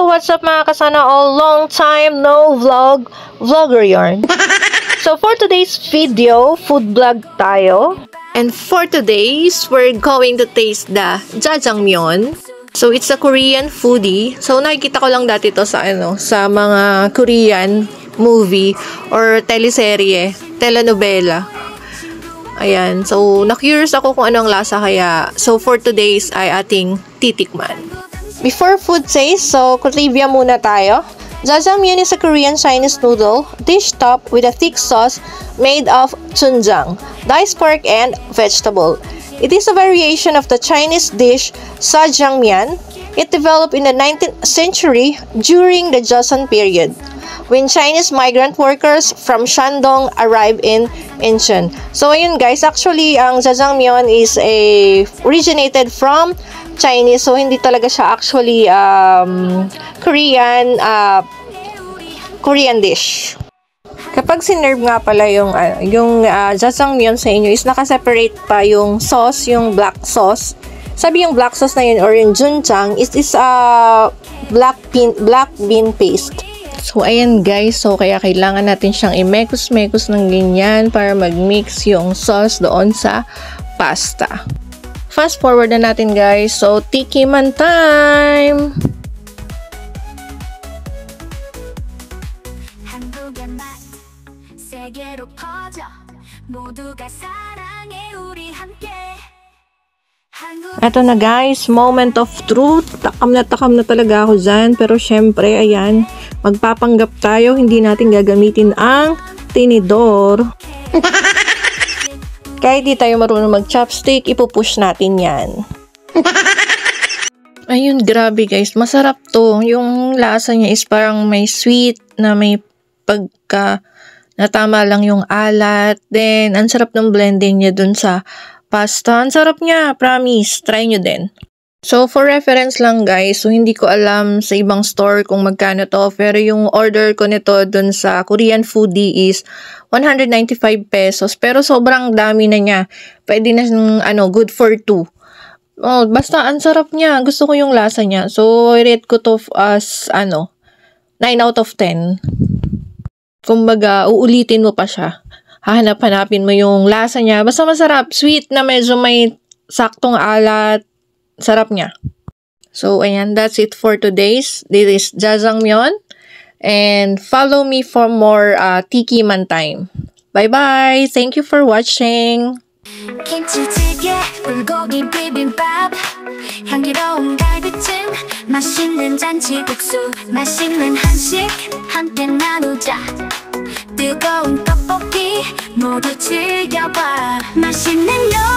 what's up mga kasana all? Long time no vlogger yarn. So for today's video, food vlog tayo. And for today's, we're going to taste the jjajangmyeon. So it's a Korean foodie. So nakikita ko lang dati to sa sa mga Korean movie or teleserye, telenovela. Ayan. So na-curious ako kung anong lasa kaya. So for today's ay ating titikman. Before food taste, so trivia muna tayo. Jjajangmyeon is a Korean Chinese noodle dish topped with a thick sauce made of chunjang, diced pork and vegetable. It is a variation of the Chinese dish sajangmyeon. It developed in the 19th century during the Joseon period, when Chinese migrant workers from Shandong arrived in Incheon. So ayun guys, actually ang jjajangmyeon is originated from Chinese, so hindi talaga siya actually Korean dish. Kapag sinerve nga pala yung jjajangmyeon sa inyo is naka-separate pa yung sauce, yung black sauce. Sabi yung black sauce na yun or yung junjang is black bean paste. So ayan guys, so kaya kailangan natin siyang i-mekos-mekos ng ganyan para mag-mix yung sauce doon sa pasta. Fast forward na natin guys. So, tikiman time! Eto na guys, moment of truth. Takam na talaga ako dyan. Pero syempre, ayan, magpapanggap tayo. Hindi natin gagamitin ang tinidor. Kahit di tayo marunong mag-chopstick, ipupush natin yan. Ayun, grabe guys. Masarap to. Yung lasa niya is parang may sweet na may pagka natama lang yung alat. Then, ang sarap ng blending niya dun sa pasta. Ang sarap niya. Promise. Try nyo din. So, for reference lang guys, so hindi ko alam sa ibang store kung magkano to, pero yung order ko nito dun sa Korean foodie is 195 pesos, pero sobrang dami na niya. Pwede na good for 2. Oh, basta ang sarap niya. Gusto ko yung lasa niya. So, I rate ko to as 9 out of 10. Kumbaga, uulitin mo pa siya. Hanapin mo yung lasa niya. Basta masarap. Sweet na medyo may saktong alat. Sarap niya. So, ayan. That's it for today's. This is jjajangmyeon. And follow me for more tikiman time. Bye-bye! Thank you for watching! 김치찌개, 불고기 비빔밥, 향기로운 갈비찜, 맛있는 잔치국수, 맛있는 한식 함께 나누자. 뜨거운 떡볶이 모두 즐겨봐. 맛있는 요